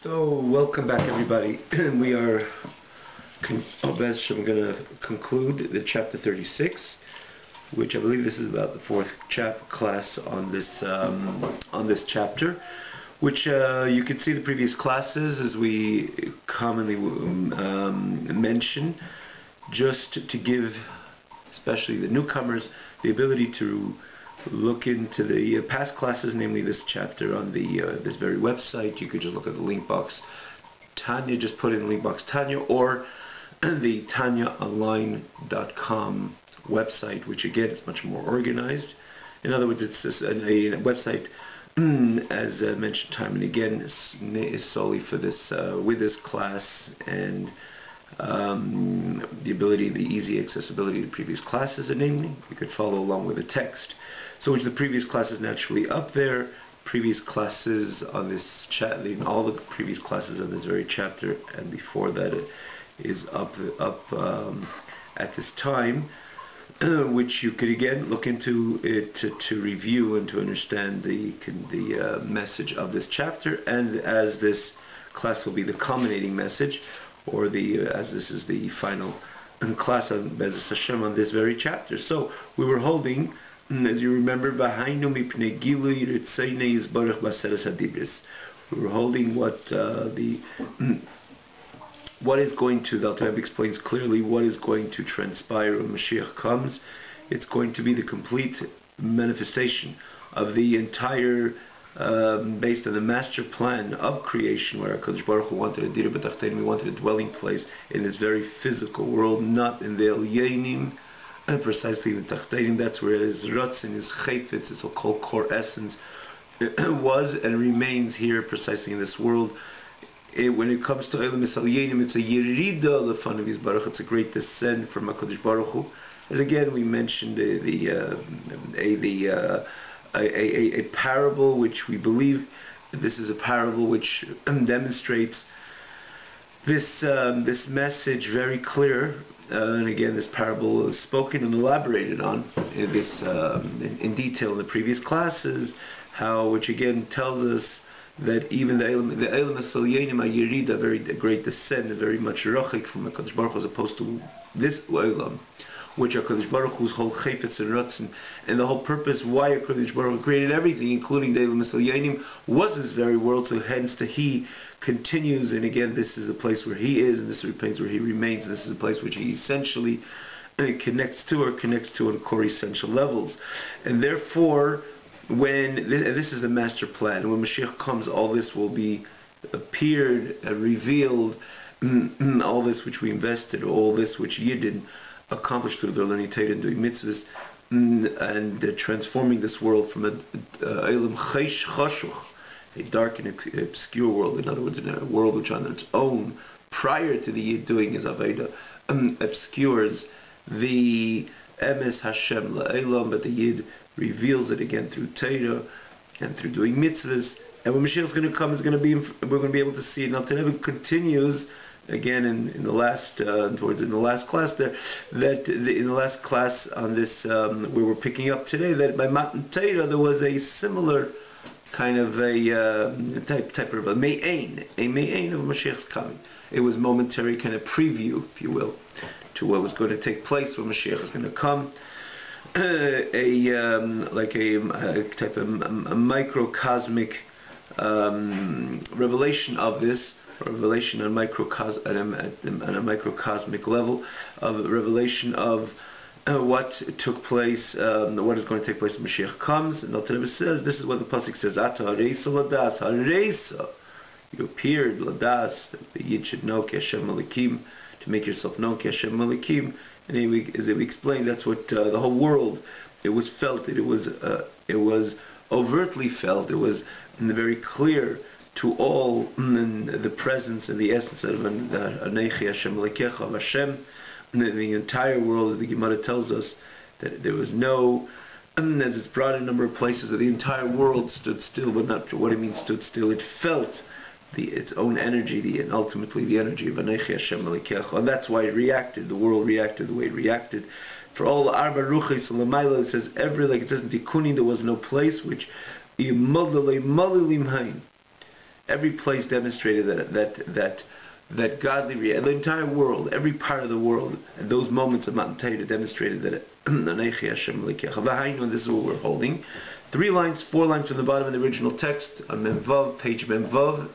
So, welcome back, everybody. We are I'm going to conclude the chapter 36, which I believe this is about the fourth class on this chapter. Which you can see the previous classes, as we commonly mention, just to give, especially the newcomers, the ability to look into the past classes, namely this chapter on the this very website. You could just look at the link box Tanya, just put in the link box Tanya, or the tanyaonline.com website, which again is much more organized. In other words, it's a website, as mentioned time and again, is solely for this with this class, and the easy accessibility to previous classes, and namely you could follow along with the text. So which the previous class is naturally up there. Previous classes on this chat, all the previous classes on this very chapter, and before that it is up at this time, which you could again look into it to review and to understand the message of this chapter. And as this class will be the culminating message, or as this is the final class on Bezos Hashem on this very chapter. So we were holding, as you remember, we were holding what is going to, the Alter Rebbe explains clearly what is going to transpire when Mashiach comes. It's going to be the complete manifestation of the entire, based on the master plan of creation, where HaKadosh Baruch Hu wanted a dira b'tachtenim, he wanted a dwelling place in this very physical world, not in the elyonim, and precisely in the tachtenim. That's where his rotzen, his chayfetz, his so-called core essence, was and remains here, precisely in this world. When it comes to Eilam Misalyenim, it's a yerida lefan of Yisbarach. It's a great descent from HaKadosh Baruch Hu. As again we mentioned, a parable which we believe this is a parable which demonstrates this message very clear. And again, this parable is spoken and elaborated on in detail in the previous classes. Which again tells us that even the Eilam Misalyenim Yerida, a great descent, very much rachik from HaKadosh Baruch Hu, as opposed to this Eilam, which HaKadosh Baruch Hu's whole chayfetz and ratzon, and the whole purpose why HaKadosh Baruch Hu created everything, including the Eilam Misalyenim, was this very world. So hence He continues, and again this is the place where He is, and this is the place where He remains, and this is the place which He essentially connects to on core essential levels. And therefore, when this is the master plan, and when Mashiach comes, all this will be appeared, revealed, all this which we invested, all this which Yidden accomplished through their learning Torah and doing mitzvahs, and transforming this world from a Eilam Choshuch, a dark and obscure world. In other words, in a world which on its own, prior to the Yid doing his Aveda, obscures the Emes Hashem La'elam, but the Yid reveals it again through Torah and through doing mitzvahs. And when Mashiach is going to come, we're going to be able to see it. Now, Alter Rebbe continues again in the last class there, in the last class on this we were picking up today, that by Matan Torah there was a similar kind of a type of a me'ain of Mashiach's coming. It was momentary kind of preview, if you will, to what was going to take place when Mashiach is going to come. Like a type of a microcosmic revelation of this, revelation on a microcosmic level, of revelation of what took place, what is going to take place when Mashiach comes. And Alter Rebbe says, this is what the pasuk says: Ata hareisa ladas, hareisa, you appeared ladas, that the Yid should know ki Hashem Malikim, to make yourself known ki Hashem Malikim. And as we explained, that's what the whole world, it was felt, it was overtly felt, it was very clear to all the presence and the essence of Anechi Hashem Lekecha, of Hashem. The entire world, as the Gemara tells us, that there was no, as it's brought in a number of places, that the entire world stood still, but not what it means stood still. It felt its own energy, and ultimately the energy of Anechi Hashem Lekecha, and that's why it reacted. The world reacted the way it reacted. For all Arba Ruchis Lamaila, it says like it says in Tikkunim, there was no place which every place demonstrated that godly reality, the entire world, every part of the world, and those moments of Matan Torah demonstrated that Anechi Hashem Elokecha. And this is what we're holding. 4 lines from the bottom of the original text on Memvav, page Memvav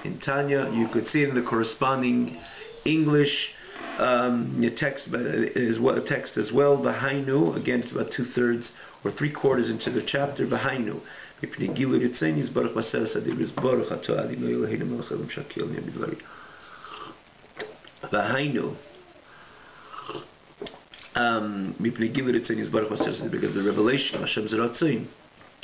in Tanya. You could see it in the corresponding English text as well. V'hainu, again, it's about 2/3 or 3/4 into the chapter. V'hainu. V'hainu. Because the revelation of Hashem's Ratzon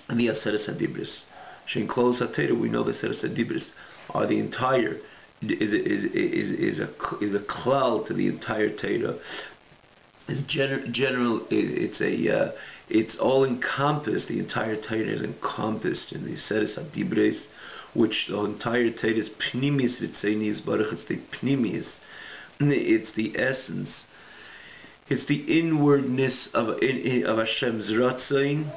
and the Aseres HaDibris, Shein Klos HaTorah, we know the Aseres HaDibris are the entire is a klal to the entire Torah. It's general. It's all encompassed. The entire Torah is encompassed in the Aseres HaDibris, which the entire Torah is pnimis. It's the pnimis. It's the essence. It's the inwardness of Hashem's Ratzon,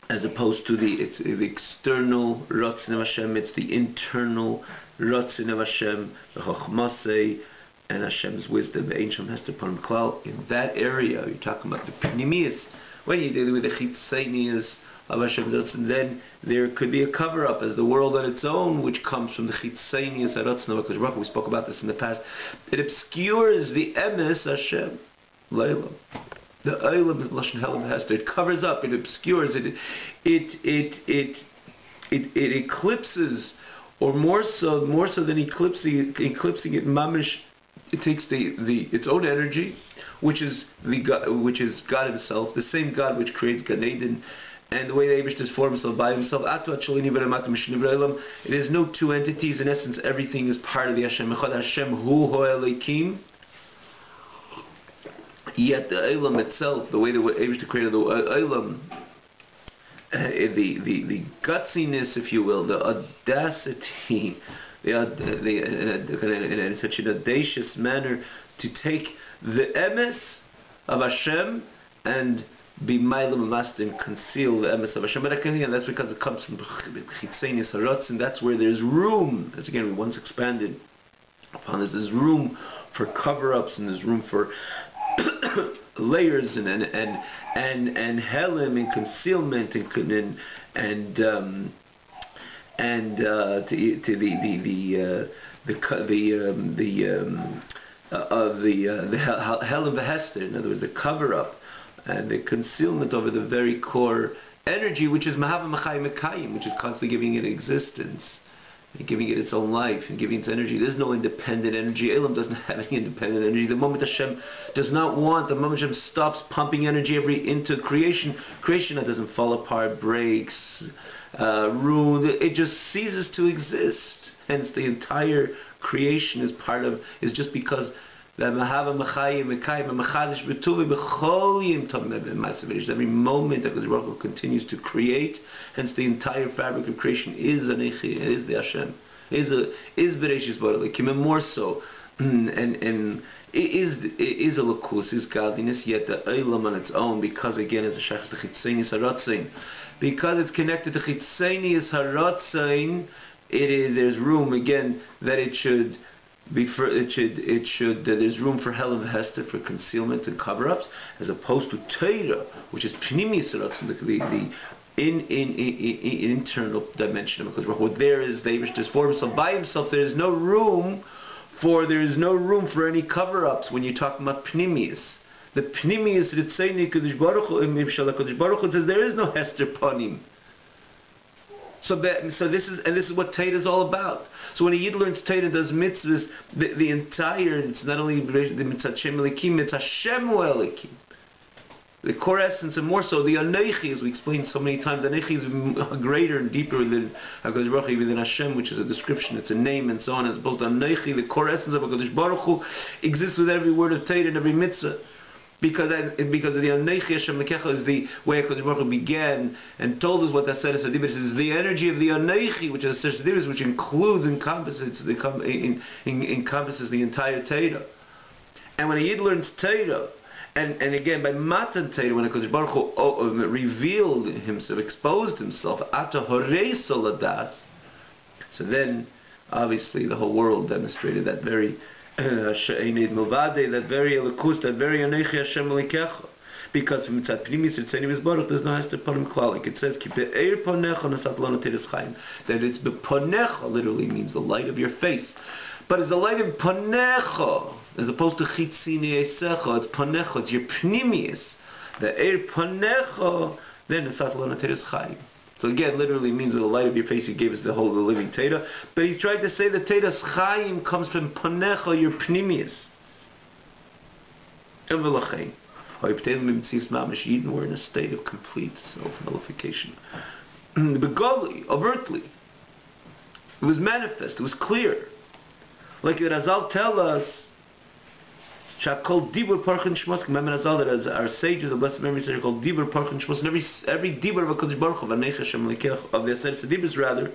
as opposed to the external Ratzon of Hashem. It's the internal Ratzon of Hashem, the Chochmasei, and Hashem's wisdom, the ancient Hester Panim Klal. In that area, you're talking about the Pnimius. When you're dealing with the Chitzenius of Hashem's Ratzon, then there could be a cover-up as the world on its own, which comes from the Chitzenius Ratzon of HaKadosh Baruch Hu. We spoke about this in the past. It obscures the emes Hashem. Layla. The Olam is Lashon Helam Hester. It covers up, it obscures, it eclipses, or more so than eclipsing it, mamish. It takes its own energy, which is God Himself, the same God which creates Gan Eden, and the way the Eibush forms himself by Himself. It is no two entities. In essence, everything is part of the Hashem. Hashem Hu Ho'Elokim. Yet the Olam itself, the way the Eibush created the Olam, the gutsiness, if you will, the audacity, in such an audacious manner to take the emes of Hashem and be mailam master and conceal the emes of Hashem. But again, that's because it comes from Chitzenius Haratz, and that's where there's room. As again, we once expanded upon this. There's room for cover-ups, and there's room for layers and helim and concealment and to the helim v'hester. In other words, the cover up and the concealment over the very core energy, which is mahava machai mekayim, which is constantly giving it existence, and giving it its own life, and giving its energy. There's no independent energy. Elam doesn't have any independent energy. The moment Hashem does not want, the moment Hashem stops pumping energy into creation that doesn't fall apart, breaks, ruined, it just ceases to exist. Hence, the entire creation is just because every moment that Baruch Hu continues to create. Hence, the entire fabric of creation is Anechi, is the Hashem, is Bereshis Baruch Hu, more so, and it is a lakus, is godliness. Yet the Olam on its own, because again, as a shachas the Chitzenius Haratzain, because it's connected to Chitzenius Haratzain, there's room again that it should. There's room for hell and hester, for concealment and cover-ups, as opposed to Torah, which is pnimis, the internal dimension of it. Because what there is, the Eibush just for Himself by Himself. There is no room for any cover-ups when you're talking about pnimis. The pnimis ritzeni Kadosh Baruch Hu, Kadosh Baruch Hu says there is no hester panim. So this is what Torah is all about. So when a Yid learns Torah and does mitzvahs, the entire, it's not only the mitzvah Hashem Elikim, it's Hashem Elikim. The core essence, and more so, the Anechi, as we explained so many times, the Anechi is greater and deeper than HaKadosh Baruch Hu, than Hashem, which is a description, it's a name, and so on. As both Anechi, the core essence of HaKadosh Baruch Hu, exists with every word of Torah and every mitzvah. Because of the Anechi Hashem Lekecha is the way HaKadosh Baruch Hu began and told us what that said. Is the energy of the Anechi, which is which encompasses the entire Torah. And when a Yid learns Torah, and again by Matan Torah, when HaKadosh Baruch Hu revealed Himself, exposed Himself, Ata Horei Soladas, So then, obviously, the whole world demonstrated that very that very elikus, that very Anechi Hashem Elikecha. Because from Mitzat Pnimis Ritzenim Yisbarach, there's no Hester Panim Klalik. It says, Ki be'er ponecha nasat lanu teres chayim. That it's be'ponecha literally means the light of your face. But it's the light of ponecha, as opposed to chitzini esecha, it's ponecha, it's your pnimius. The eir ponecha, then nasat lanu teres chayim. So again, literally means with the light of your face, you gave us the whole, the living Teda. But he's trying to say that Tedas Chaim comes from ponecha, your pnimius. Evelachay. We're in a state of complete self-nullification. Begoli, overtly, it was manifest, it was clear. Like the Razal tell us, Shakol Dibur Parchin Shmos. Remember Razal that as our sages, the blessed memory said, called Dibur Parchin Shmos. And every Dibur of HaKadosh Baruch Hu, of Anecha Shem Lekech, of the Aseret Diburs rather,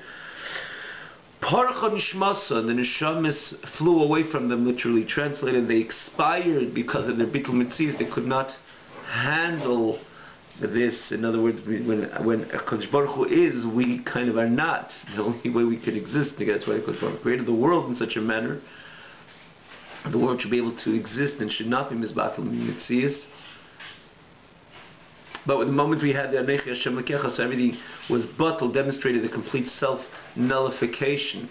Parchin Shmosa, the Neshamis flew away from them, literally translated. They expired because of their Bittul Mitzias. They could not handle this. In other words, when HaKadosh Baruch Hu is, we kind of are not. The only way we can exist, that's why HaKadosh Baruch Hu created the world in such a manner. The world should be able to exist and should not be misbatel mitzias. But the moment we had the Anechi Hashem Lekecha, so everything was batel, demonstrated a complete self-nullification.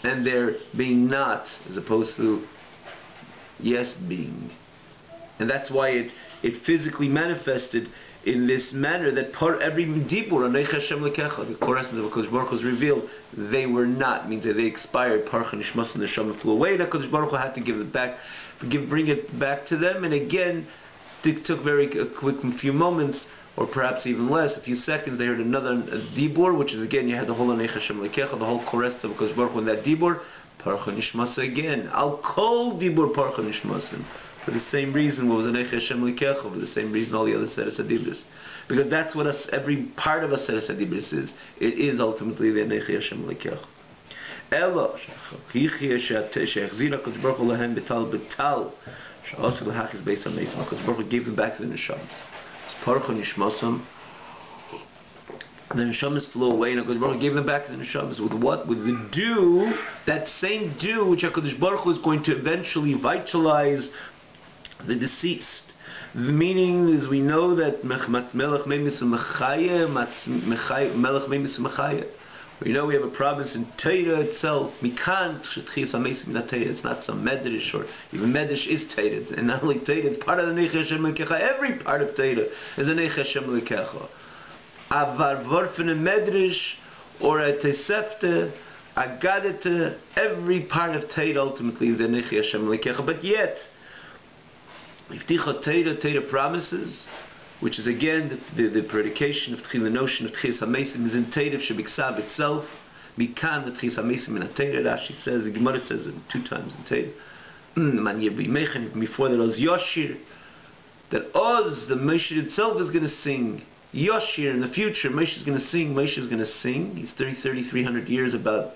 And there being not, as opposed to yes being. And that's why it physically manifested in this manner that every dibur, Anechi Hashem Lekecha, the core essence of HaKadosh Baruch Hu was revealed, they were not, means that they expired, Parcha Nishmas and the Neshama flew away, that HaKadosh Baruch Hu had to give it back, bring it back to them, and again, it took a quick few moments, or perhaps even less, a few seconds, they heard another dibur, which is again, you had the whole Anechi Hashem Lekecha, the whole core essence of HaKadosh Baruch Hu in that dibur, Parcha Nishmas again, Al Kol dibur Parcha Nishmasim. For the same reason, what was Anechi Hashem Lekecha, for the same reason all the other Seres HaDibros. Because that's what every part of a Seres HaDibros is. It is ultimately the Anechi Hashem Lekecha. Elo, she'achzir HaKadosh Baruch Hu lahem betal betal, she'aseh l'hachis beis ha-mesim. HaKadosh Baruch Hu gave them back to the Neshamas. It's Parcha Nishmasam. The Neshamas flew away, and HaKadosh Baruch Hu gave them back to the Neshamas. With what? With the dew, that same dew which HaKadosh Baruch Hu is going to eventually vitalize the deceased. The meaning is, we know that Melech Memis Mechaya, Melech Memis Mechaya. We know we have a province in Teira itself. Mikan Tchis HaMesim Min HaTeira. It's not some Medrash, or even Medrash is Teira. And not only Teira, it's part of the Anechi Hashem Lekecha. Every part of Teira is Anechi Hashem Lekecha. Avar Vorfen a Medrash, or a Tesefte, a Gadete, every part of Teira ultimately is the Anechi Hashem Lekecha. But yet, Ifticha Teira promises, which is again the predication of the notion of Tchis HaMesim is in Teira Shebiksav itself. Mikan the Tchis HaMesim in Teira. Rashi says, the Gemara says it 2 times in Teira. Before that, Oz Yoshir, that Oz, the Moshe itself, is going to sing. Yoshir in the future, Moshe is going to sing. Moshe is going to sing. He's 300 years about,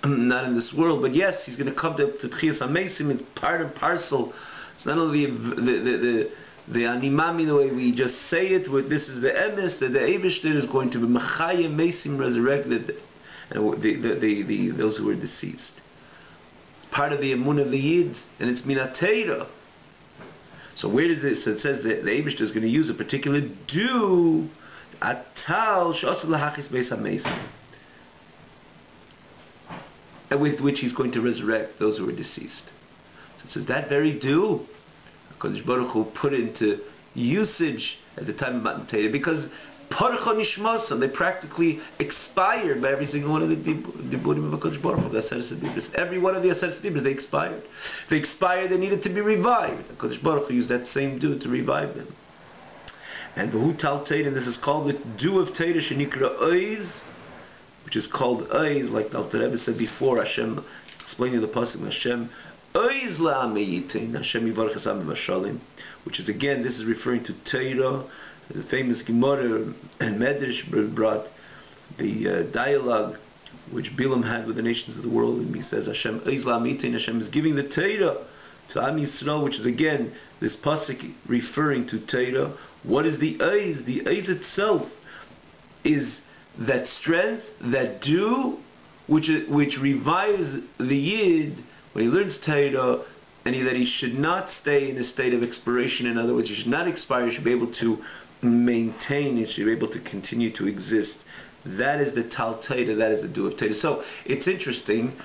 not in this world, but yes, he's going to come to Tchis HaMesim. It's part and parcel. It's not only the animami, the way we just say it, this is the emes, that the Eibishter is going to be Mechaya Mesim resurrected, and those who were deceased. Part of the Emun of the Yid, and it's Minateira. So where does this? So it says that the Eibishter is going to use a particular dew, Atal Sh'aseh L'Hachis Beis HaMesim, and with which he's going to resurrect those who were deceased. So it says that very dew, HaKadosh Baruch Hu put into usage at the time of Matan Torah, because Parcha Nishmasam, they practically expired by every single one of the Diburim of HaKadosh Baruch Hu, the Aseret HaDibros. Every one of the Aseret HaDibros, they expired. If they expired, they needed to be revived. HaKadosh Baruch Hu used that same dew to revive them. And V'hu Tal Torah, and this is called the dew of Torah, Shenikra Oiz, which is called Oiz, like the Alter Rebbe said before, Hashem, explaining the pasuk, Hashem, Oiz la'ameyitin, Hashem yivarech esam b'mashalim, which is again, this is referring to Torah. The famous Gemara and Medrash brought the dialogue which Bilam had with the nations of the world, and he says, Hashem Oiz la'ameyitin, Hashem is giving the Torah to Am Yisrael, which is again, this pasuk referring to Torah. What is the Oiz? The Oiz itself is that strength, that dew, which revives the Yid when he learns Torah, and that he should not stay in a state of expiration. In other words, he should not expire. He should be able to maintain. He should be able to continue to exist. That is the Tal Torah. That is the do of Torah. So it's interesting.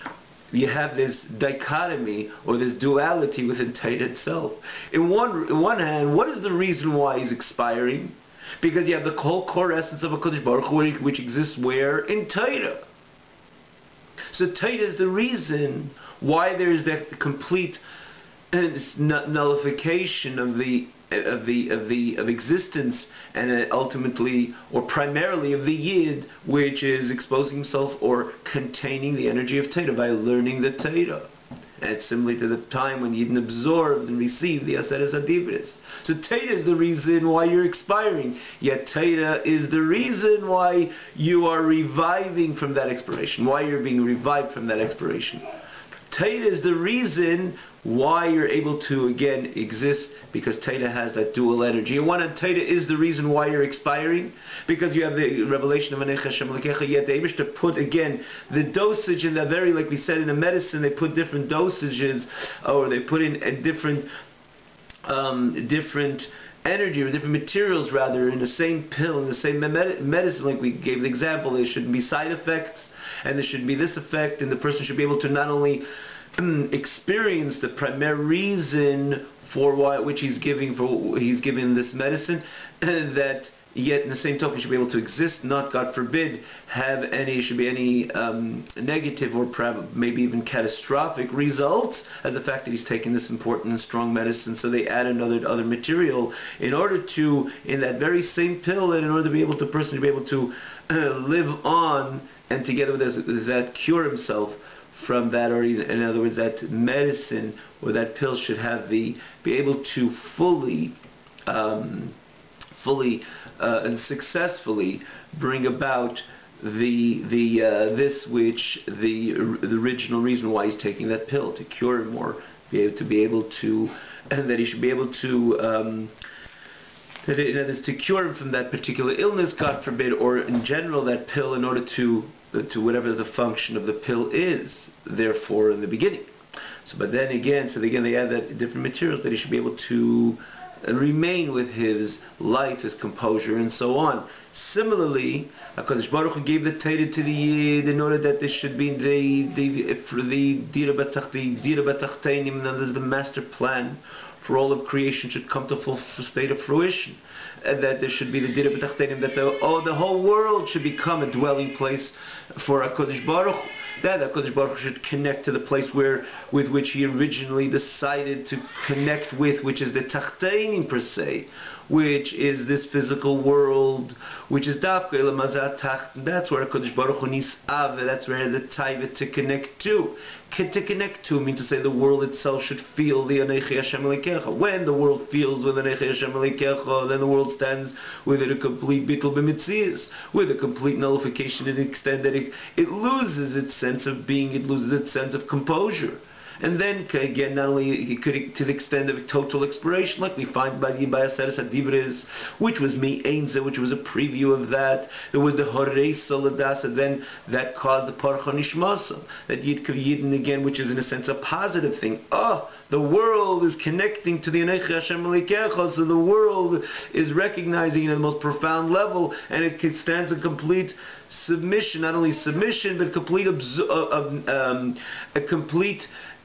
You have this dichotomy or this duality within Torah itself. In one hand, what is the reason why he's expiring? Because you have the whole core essence of a Kodesh Baruch Hu, which exists where? In Torah. So Torah is the reason why there is that complete nullification of existence, and ultimately or primarily of the Yid, which is exposing himself or containing the energy of Torah by learning the Torah. And it's similar to the time when Yidden absorbed and received the Aseres HaDibros. So Torah is the reason why you're expiring, yet Torah is the reason why you are reviving from that expiration, why you're being revived from that expiration. Torah is the reason why you're able to again exist, because Torah has that dual energy. And one hand, Torah is the reason why you're expiring, because you have the revelation of Anech Hashem Lekecha, yet they wish to put again the dosage in that very, like we said in the medicine, they put different dosages, or they put in a different energy or different materials rather in the same pill, in the same medicine. Like we gave the example, there shouldn't be side effects, and there should be this effect, and the person should be able to not only experience the primary reason for which he's giving this medicine, that yet in the same token should be able to exist, not, God forbid, should be any negative or maybe even catastrophic results as the fact that he's taking this important and strong medicine. So they add other material in order to, in that very same pill, and in order to be able to person to be able to live on, and together with that cure himself from that, or in other words, that medicine or that pill should be able to fully and successfully bring about this which the original reason why he's taking that pill, to cure him, or and that he should be able to that is to cure him from that particular illness, God forbid, or in general that pill, in order to whatever the function of the pill is, therefore in the beginning. But then again they add that different materials that he should be able to remain with his life, his composure, and so on. Similarly, HaKadosh Baruch Hu gave the Torah to the Yid in order that this should be the Dira B'Tachteinim, that is the master plan for all of creation should come to full state of fruition, and that there should be the Dira B'Tachteinim, that the whole world should become a dwelling place for HaKadosh Baruch Hu. That HaKadosh Baruch Hu should connect to the place with which he originally decided to connect with, which is the Tachteinim per se, which is this physical world, which is Dafka Elamazat Tacht. That's where HaKadosh Baruch Hu Nis'av, that's where the Taiva to connect to. To connect to means to say the world itself should feel the Anechi Hashem Elikecha. When the world feels with Anechi Hashem Elikecha, then the world stands with a complete bittul b'mitzias, with a complete nullification, to the extent that it loses its sense of being, it loses its sense of composure. And then again, not only it could, to the extent of total expiration, like we find by Aseres HaDibros, which was Mi Einze, which was a preview of that. There was the Horei Soladasa, then that caused the Parcha Nishmasa, that Yidden again, which is in a sense a positive thing. The world is connecting to the Anechi Hashem Elikecha, so the world is recognizing it at the most profound level, and it stands in complete submission, not only submission, but complete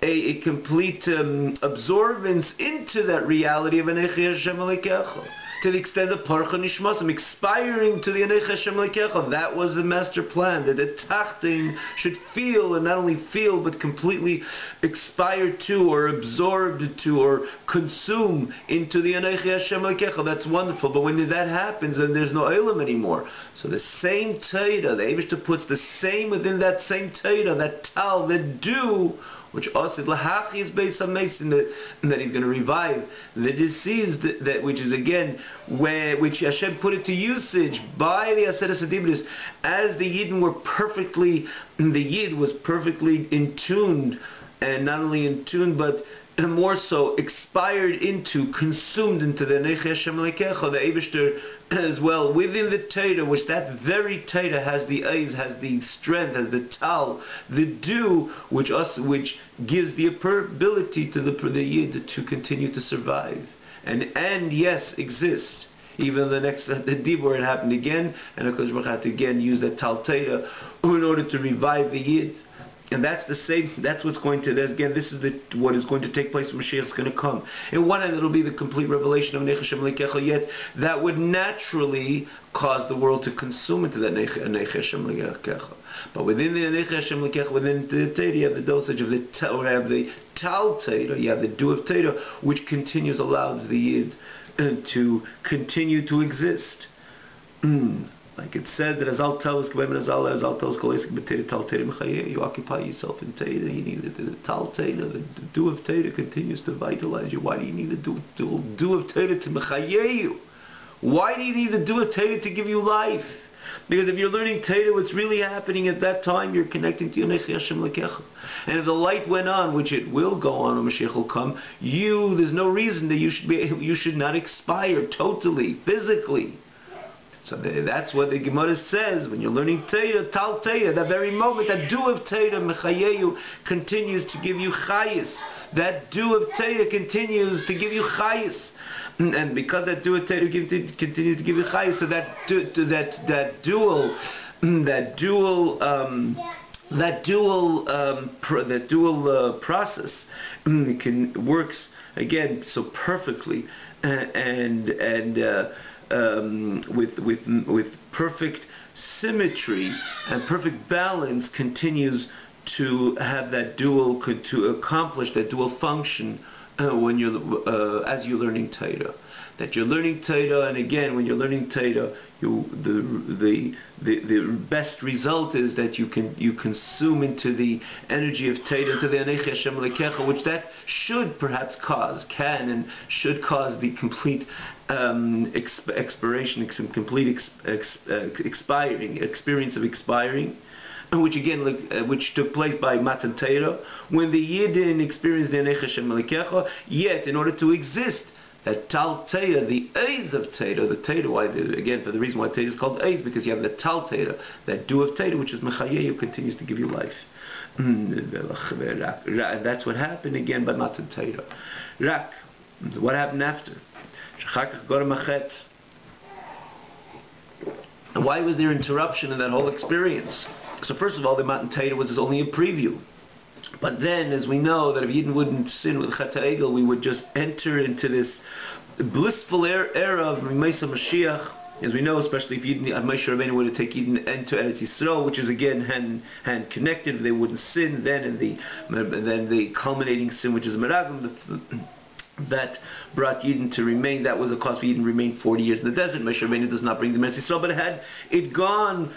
a complete absorbance into that reality of Anechi Hashem Elikecha, to the extent of Parcha Nishmasim, expiring to the Anechi Hashem Elikecha. That was the master plan, that the Tachtin should feel, and not only feel, but completely expire to, or absorbed to, or consume into the Anechi Hashem Elikecha. That's wonderful, but when that happens, then there's no Elam anymore. So the same Torah, the Eibishter puts the same within that same Torah, that Tal, that dew, which also lahachi is based on Mason, that he's going to revive the deceased, that which is again which Hashem put it to usage by the Aseres HaDibros, as the Yid was perfectly in tuned, and not only in tune, but more so expired into, consumed into the Anechi Hashem Elikecha. The Eibishter as well within the Torah, which that very Torah has the eyes, has the strength, has the tal, the dew, which gives the ability to the Yid to continue to survive and yes, exist. Even the Dibur, it happened again, and of course we had to again use that tal Torah in order to revive the Yid. And that's the same. That's what's going to. Again, this is what is going to take place when Mashiach is going to come. In one hand, it'll be the complete revelation of Nech Hashem Lekecha. Yet that would naturally cause the world to consume into that Nech Hashem Lekecha. But within the Nech Hashem Lekecha, within the Torah, you have the dosage of the Tal Torah. You have the dew of Torah, which continues, allows the Yid to continue to exist. Like it says that Azal tells you occupy yourself in Torah. You need the Tal Torah, the dew of Torah continues to vitalize you. Why do you need the dew of Torah to mechaye you? Why do you need the dew of Torah to give you life? Because if you're learning Torah, what's really happening at that time, you're connecting to Yonech Hashem Lekecha. And if the light went on, which it will go on when Mashiach will come, there's no reason that you should not expire totally, physically. So that's what the Gemara says when you're learning Torah, Tal Torah, that very moment, that dew of Torah, Mechayeyu, continues to give you chayis. That dew of Torah continues to give you chayis. And because that dew of Torah continues to give you chayis, so that dual process works again so perfectly with perfect symmetry and perfect balance, continues to have that to accomplish that dual function when you're as you're learning Torah. That you're learning Torah, and again, when you're learning Torah, the best result is that you consume into the energy of Torah, into the Anech Hashem Lekecha, which that should perhaps cause the complete expiration, complete expiring experience of expiring, which again, which took place by Matan Torah, when the Yidden experienced the Anech Hashem Lekecha. Yet, in order to exist, that Tal Torah, the Eis of Torah, the Torah, again, for the reason why Torah is called Eis, because you have the Tal Torah, that dew of Torah, which is Mechayeyu, continues to give you life. And that's what happened again by Matan Torah. Rak, what happened after? And why was there interruption in that whole experience? So first of all, the Matan Torah was only a preview. But then, as we know, that if Yidden wouldn't sin with Chet HaEgel, we would just enter into this blissful era of Mesa Mashiach. As we know, especially if Yidden, Moshe Rabbeinu were to take Yidden into Eretz Yisrael, which is again hand connected, they wouldn't sin. Then the culminating sin, which is Meragim, that brought Yidden to remain. That was a cause for Yidden to remain 40 years in the desert. Moshe Rabbeinu does not bring them to Eretz Yisrael, but had it gone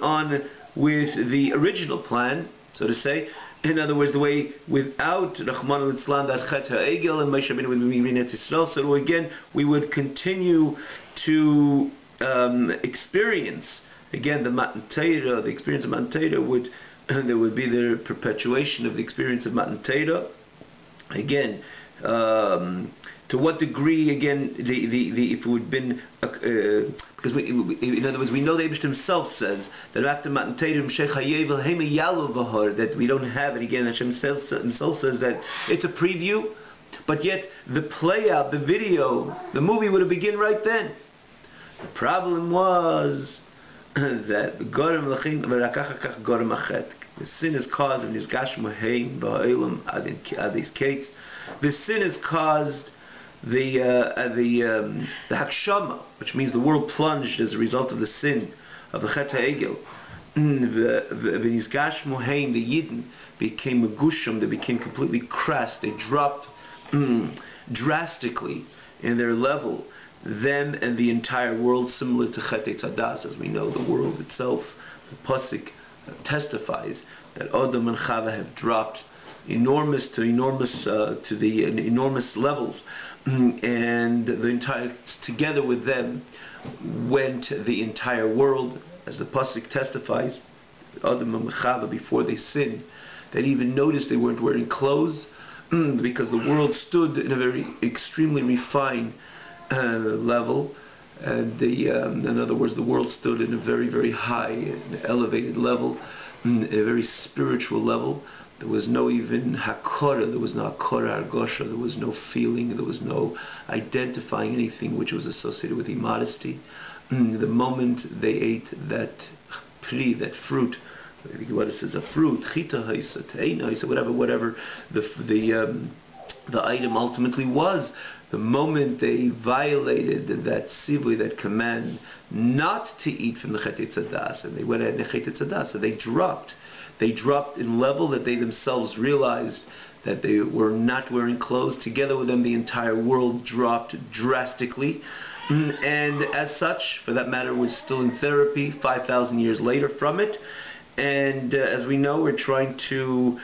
on with the original plan, so to say, in other words, the way without Rahman al-Islam, that Chet HaEgel and Moshe Rabbeinu would be in Eretz Yisrael. So again, we would continue to experience again the Matan Torah, the experience of Matan Torah there would be the perpetuation of the experience of Matan Torah. Again, to what degree, again, if it would have been, because in other words, we know the Eibush himself says that after Matan Torah, that we don't have it again. Hashem himself says that it's a preview, but yet the play out, the video, the movie would have begun right then. The problem was that the sin is caused in the sin is caused the hakshama, which means the world plunged as a result of the sin of the Chet HaEgel. The Yidden became megusham, they became completely crass, they dropped drastically in their level, them and the entire world, similar to Chet Eitzadas. As we know, the world itself, the Pasuk testifies that Adam and Chava have dropped enormous levels, and the entire, together with them went the entire world, as the Pasuk testifies. Adam and Chava, before they sinned, they didn't even notice they weren't wearing clothes, because the world stood in a very extremely refined level, and in other words, the world stood in a very, very high and elevated level, a very spiritual level. There was no even hakora, there was no hakora argosha, there was no feeling, there was no identifying anything which was associated with immodesty. The moment they ate that pri, that fruit, what it says, a fruit, chita haisa, teina haisa, whatever the item ultimately was, the moment they violated that sivui, that command not to eat from the chet tzadas, and they went ahead and chet tzadas, so they dropped in level that they themselves realized that they were not wearing clothes. Together with them, the entire world dropped drastically. And as such, for that matter, was still in therapy 5,000 years later from it. And as we know, we're trying to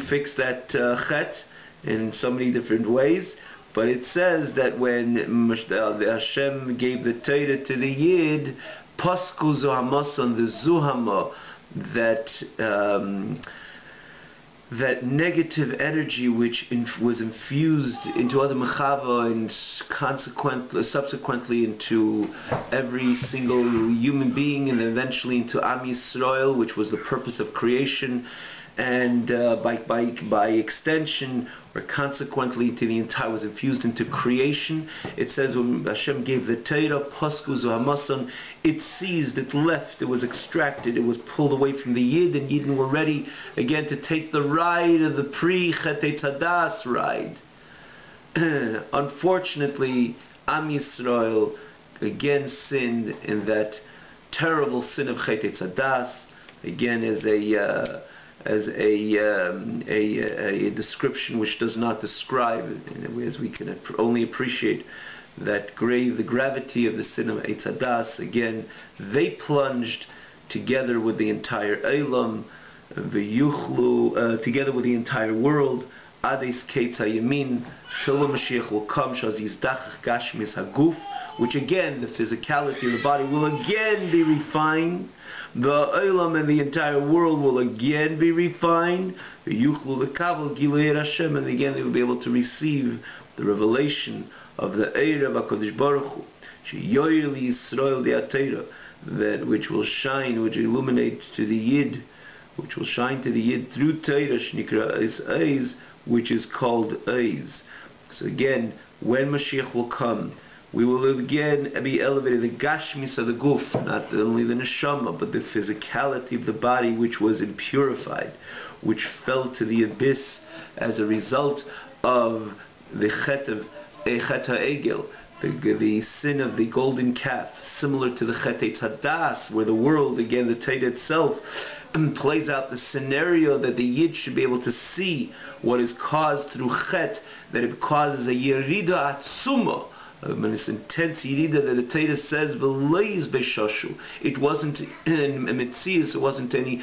fix that chet in so many different ways. But it says that when Hashem gave the Torah to the Yid, Pasku Zuhamasan, the Zuhama, that negative energy which was infused into other mechava and subsequently into every single human being, and eventually into Am Yisrael, which was the purpose of creation, and by extension, or consequently to the entire, was infused into creation. It says when Hashem gave the Torah, Pasku Zuhamasan, it seized, it left, it was extracted, it was pulled away from the Yid, and Yidden were ready again to take the ride of the pre-Chet Tzadas ride. Unfortunately, Am Yisrael again sinned in that terrible sin of Chet Tzadas, again as a description which does not describe, as we can only appreciate that the gravity of the sin of Eitz Hadas. Again, they plunged together with the entire Eilam, together with the entire world, Ades Keitz HaYamin, till the Mashiach will come, Shazizdach Gashmis Haguf, which again, the physicality of the body will again be refined. The Eilam and the entire world will again be refined. The Yuchlu L'Kavel Gilei Hashem, and again they will be able to receive the revelation of the Eir of HaKadosh Baruch Hu, Sheyoyer Yisrael De'atera, that which will shine, which illuminate to the Yid, which will shine to the Yid through Torah, Shnikra Eiz, which is called Eiz. So again, when Mashiach will come, we will again be elevated, the Gashmis of the Guf, not only the Neshama, but the physicality of the body which was impurified, which fell to the abyss as a result of the Chet HaEgel, the sin of the golden calf, similar to the Chet Hadas, where the world, again the Torah itself, plays out the scenario that the Yid should be able to see what is caused through Chet, that it causes a Yerida Atzuma, this intense yirida that the Torah says v'leiz b'shoshu. It wasn't in Metzius. It wasn't it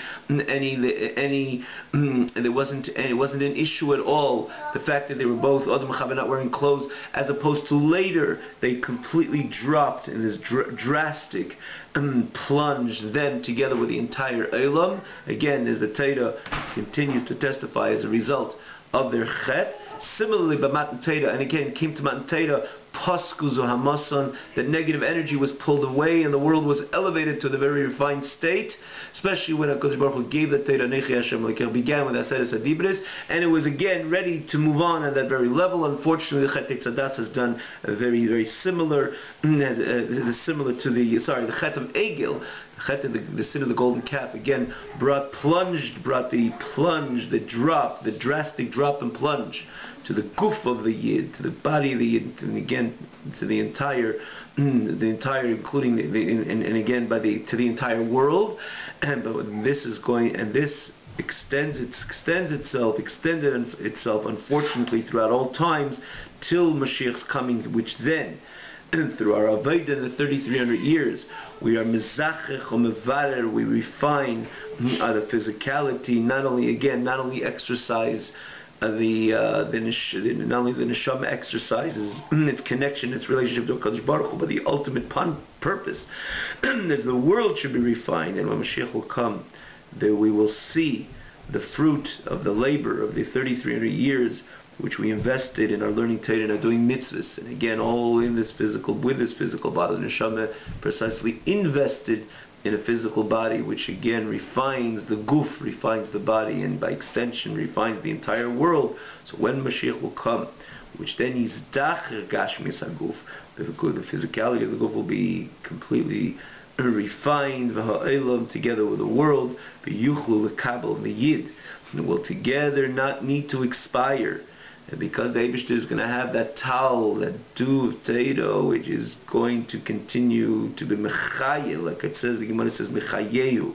wasn't an issue at all. The fact that they were both Adam and Chava not wearing clothes, as opposed to later they completely dropped in this drastic plunge. Then together with the entire Eilam, again as the Torah continues to testify as a result of their Chet. Similarly, by Matan Torah, and again came to Matan Torah, Pasku Zuhamasan, that negative energy was pulled away and the world was elevated to the very refined state, especially when HaKadosh Baruch Hu gave the Torah, Nechi Hashem Lekech, began with Aseres Adibris, and it was again ready to move on at that very level. Unfortunately, the Chet Tzadas has done a very, very similar, similar to the Chet of Egel, the sin of the golden calf, again brought the drastic drop and plunge to the guf of the Yid, to the body of the Yid, and again to the entire, including to the entire world. But this is going, and this extended itself, unfortunately, throughout all times, till Mashiach's coming, which then, through our Avodah in the 3,300 years, we are mezachech or mevarer, we refine the physicality, not only exercise not only the neshama exercises its connection, its relationship to HaKadosh Baruch Hu, but the ultimate purpose is the world should be refined, and when Mashiach will come, there we will see the fruit of the labor of the 3,300 years which we invested in our learning Torah and our doing mitzvahs, and again, all in this physical, with this physical body, the neshama precisely invested in a physical body, which again refines the guf, refines the body, and by extension refines the entire world. So when Mashiach will come, which then is dacher gashmis haguf, the physicality of the guf will be completely refined, v'ha'elam, together with the world, v'yuchlu l'kabel v'yid, and will together not need to expire. And because the Eibishter is going to have that tal, that dew of Torah, which is going to continue to be mechaye, like it says, the Gemara says mechayehu,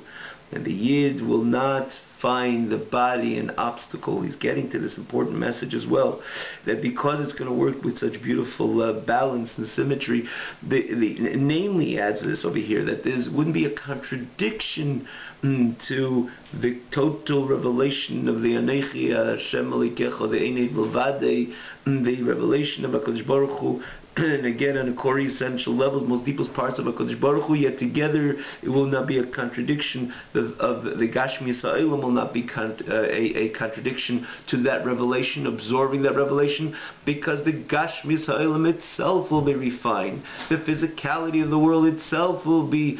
and the Yid will not find the body an obstacle. He's getting to this important message as well, that because it's going to work with such beautiful balance and symmetry, namely adds this over here, that there wouldn't be a contradiction to the total revelation of the Anechi Hashem Alikecha, the Eined B'Vadei, the revelation of HaKadosh Baruch Hu, and again on the core essential levels, most deepest parts of HaKadosh Baruch Hu, yet together it will not be a contradiction of the Gashmi Sa'ilam, will not be a contradiction to that revelation, absorbing that revelation, because the Gashmi Sa'ilam itself will be refined, the physicality of the world itself will be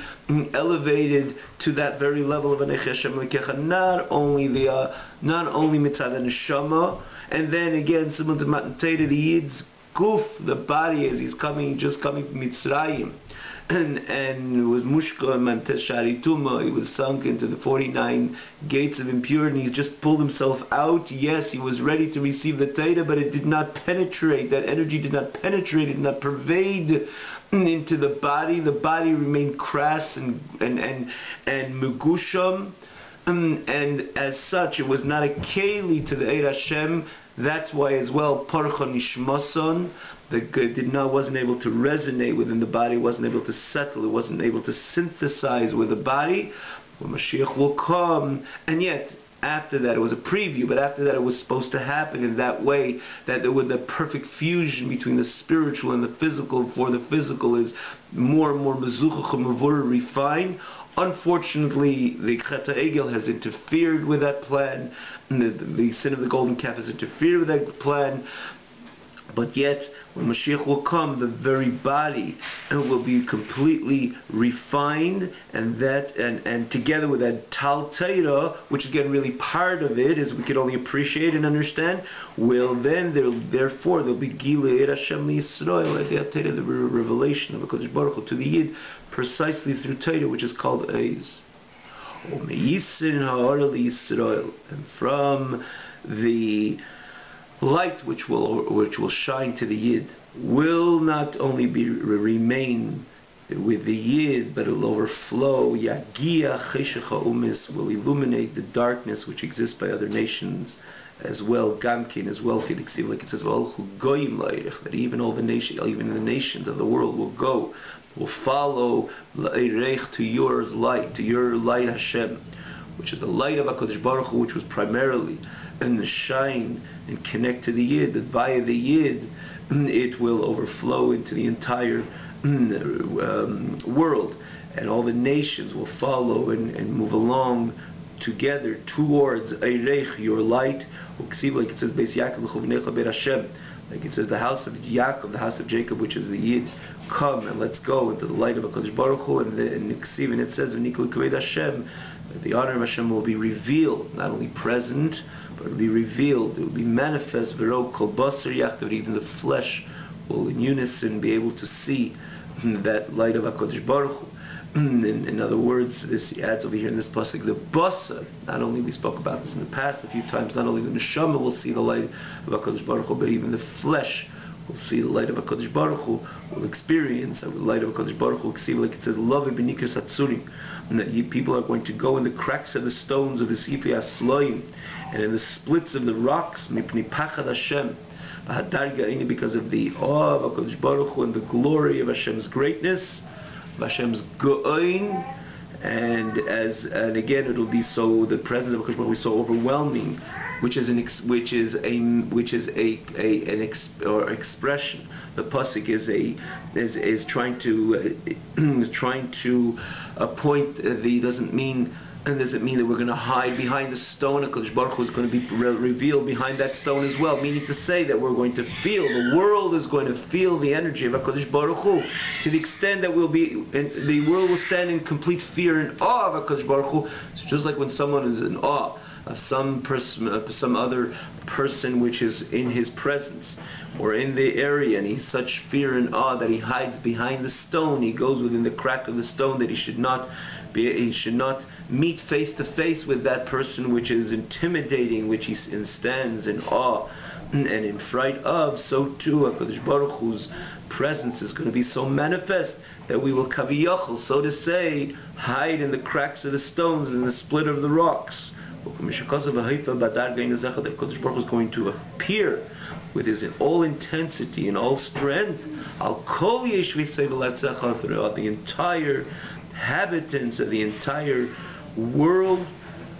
elevated to that very level of Anech Hashem Lekecha, not only mitzvah neshama, and then again similar to Matan Torah, the Yid's guf, the body, as he's just coming from Mitzrayim, and was mushkam and teshari tuma, he was sunk into the 49 gates of impurity. He just pulled himself out. Yes, he was ready to receive the Torah, but it did not penetrate. That energy did not penetrate, it did not pervade into the body. The body remained crass and megusham, and as such, it was not a keli to the Eir Hashem. That's why as well, Parcha Nishmason, wasn't able to resonate within the body, wasn't able to settle, it wasn't able to synthesize with the body. When Mashiach will come, and yet after that it was a preview, but after that it was supposed to happen in that way, that there was the perfect fusion between the spiritual and the physical, for the physical is more and more mezuchach and mavur, refined. Unfortunately, the Chet HaEgel has interfered with that plan, and the sin of the golden calf has interfered with that plan. But yet, when Mashiach will come, the very body will be completely refined, and together with that Tal Torah, which is again really part of it, as we could only appreciate and understand, will then therefore there'll be Gilui Hashem Yisrael, the revelation of HaKadosh Baruch Hu to the Yid, precisely through Torah, which is called Eis. And from the light which will shine to the Yid, will not only remain with the Yid, but it will overflow. Yagia Cheshecha Umis, will illuminate the darkness which exists by other nations as well. Gamkin as well, like it says, that even all the nations, even the nations of the world will follow Arieh, to your light Hashem, which is the light of HaKadosh Baruch Hu, which was primarily in the shine and connect to the Yid, that via the Yid it will overflow into the entire world, and all the nations will follow and move along together towards Arieh, your light. Like it says, Beis Yaakov Beit Hashem, like it says, the house of Yaakov, the house of Jacob, which is the Yid, come and let's go into the light of HaKadosh Baruch Hu. And it says, V'nikol Kaved Hashem, that the honor of Hashem will be revealed, not only present, but it will be revealed, it will be manifest, V'ro Kol Basar Yachdav, even the flesh will in unison be able to see that light of HaKadosh Baruch Hu. In other words, this he adds over here in this pasuk, the basa, not only we spoke about this in the past a few times, not only the neshama will see the light of HaKadosh Baruch Hu, but even the flesh will see the light of HaKadosh Baruch Hu, will experience the light of HaKadosh Baruch Hu. Like it says, love b'nikas atzurim, and that people are going to go in the cracks of the stones of the Sifei Asloim, and in the splits of the rocks, mipnei pachad Hashem, because of the awe of HaKadosh Baruch Hu and the glory of Hashem's greatness, Hashem's go'in, and again it will be so, the presence of HaKadosh Baruch Hu will be so overwhelming, which is an expression. The pasuk is trying to point. Doesn't mean And does it mean that we're going to hide behind the stone? HaKadosh Baruch Hu is going to be revealed behind that stone as well. Meaning to say that we're going to feel, the world is going to feel the energy of HaKadosh Baruch Hu to the extent that the world will stand in complete fear and awe of HaKadosh Baruch Hu. So just like when someone is in awe of some other person which is in his presence or in the area, and he's such fear and awe that he hides behind the stone, he goes within the crack of the stone, that he should not meet face to face with that person which is intimidating, which he stands in awe and in fright of. So too HaKadosh Baruch Hu's presence is going to be so manifest that we will kaviyachol, so to say, hide in the cracks of the stones and the split of the rocks. The HaKadosh Baruch Hu is going to appear with his all intensity and all strength. Al kol yeshvi sevel atzecha, throughout the entire inhabitants of the entire world.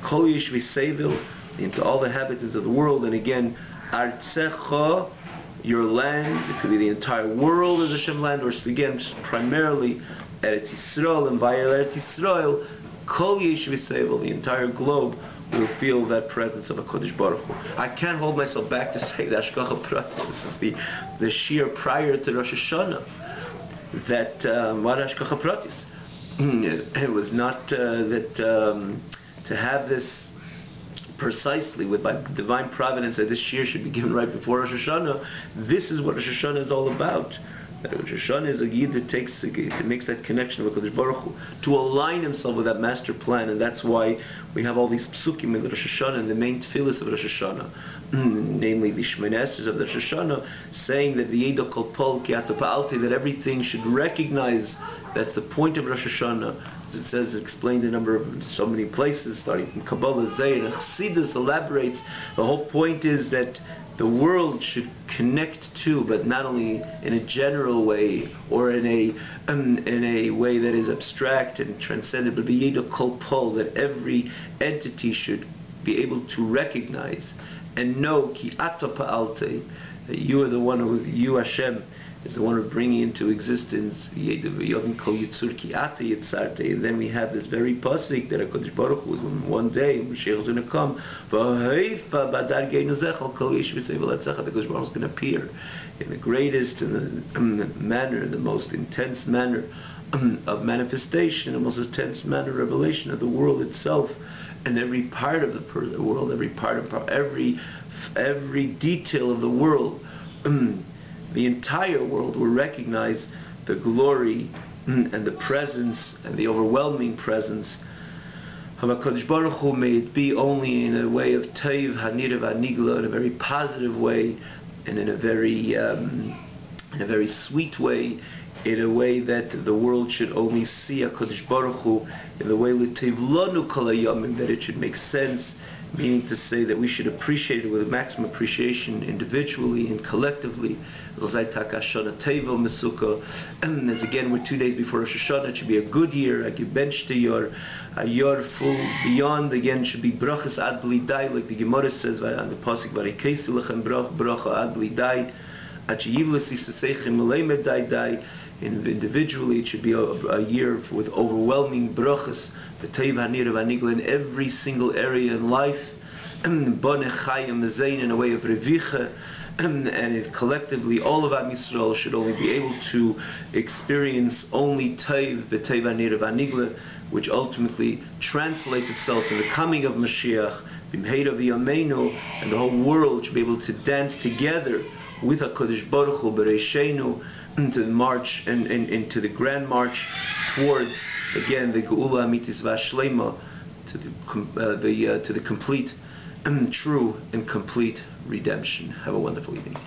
Kol yeshvi sevel, into all the inhabitants of the world. And again, artzecha, your land. It could be the entire world as Hashem land, or again, primarily Eretz Yisrael, and via Eretz Yisrael, kol yeshvi sevel, the entire globe will feel that presence of HaKadosh Baruch Hu. I can't hold myself back to say the Ashkacha Pratis. This is the shir prior to Rosh Hashanah. That what Ashkacha Pratis? It was not to have this precisely with by divine providence that this shir should be given right before Rosh Hashanah. This is what Rosh Hashanah is all about. That Rosh Hashanah is a yid that makes that connection with HaKadosh Baruch Hu, to align himself with that master plan. And that's why we have all these psukim in the Rosh Hashanah and the main tefillas of Rosh Hashanah, namely the Shemoneh Esrei of the Rosh Hashanah, saying that the Yedo Kol Pol Ki Ata Pa'alti, that everything should recognize that's the point of Rosh Hashanah. As it says, explained in so many places, starting from Kabbalah, Zayir, and Chassidus elaborates. The whole point is that the world should connect to, but not only in a general way or in a way that is abstract and transcendent, but be Yedo Kol Pol, that every entity should be able to recognize and know Ki Ata Pa'alte, that you are the one you Hashem is the one who bringing into existence. And then we have this very pasuk that HaKadosh Baruch Hu is one day Mashiach is going to come. The HaKadosh Baruch Hu is going to appear in the greatest manner, the most intense manner of manifestation, the most intense manner of revelation of the world itself, and every part of the world, every detail of the world. The entire world will recognize the glory and the presence and the overwhelming presence of HaKadosh Baruch Hu. May it be only in a way of Teiv, Hanira, Vanigla, in a very positive way, and in a very sweet way, in a way that the world should only see HaKadosh Baruch Hu in the way L'Teiv Lanu Kol Hayamim, that it should make sense. Meaning to say that we should appreciate it with maximum appreciation individually and collectively. As again, we're 2 days before Rosh Hashanah, it should be a good year. A bench to your full beyond, again, should be brachas ad bli dai, like the Gemara says on the pasuk Varikesi lechem bracha ad bli dai, individually, it should be a year with overwhelming brachas, in every single area in life, in a way of revicha, and collectively all of Am Yisrael should only be able to experience only Teiv, B'Teiv Hanira V'Anigla, which ultimately translates itself in the coming of Mashiach, B'Mheir V'Yameinu, and the whole world should be able to dance together with HaKadosh Baruch Hu Bereishenu, into the march and into the grand march towards, again, the Geula Amitis Vashlema, to the complete, true and complete redemption. Have a wonderful evening.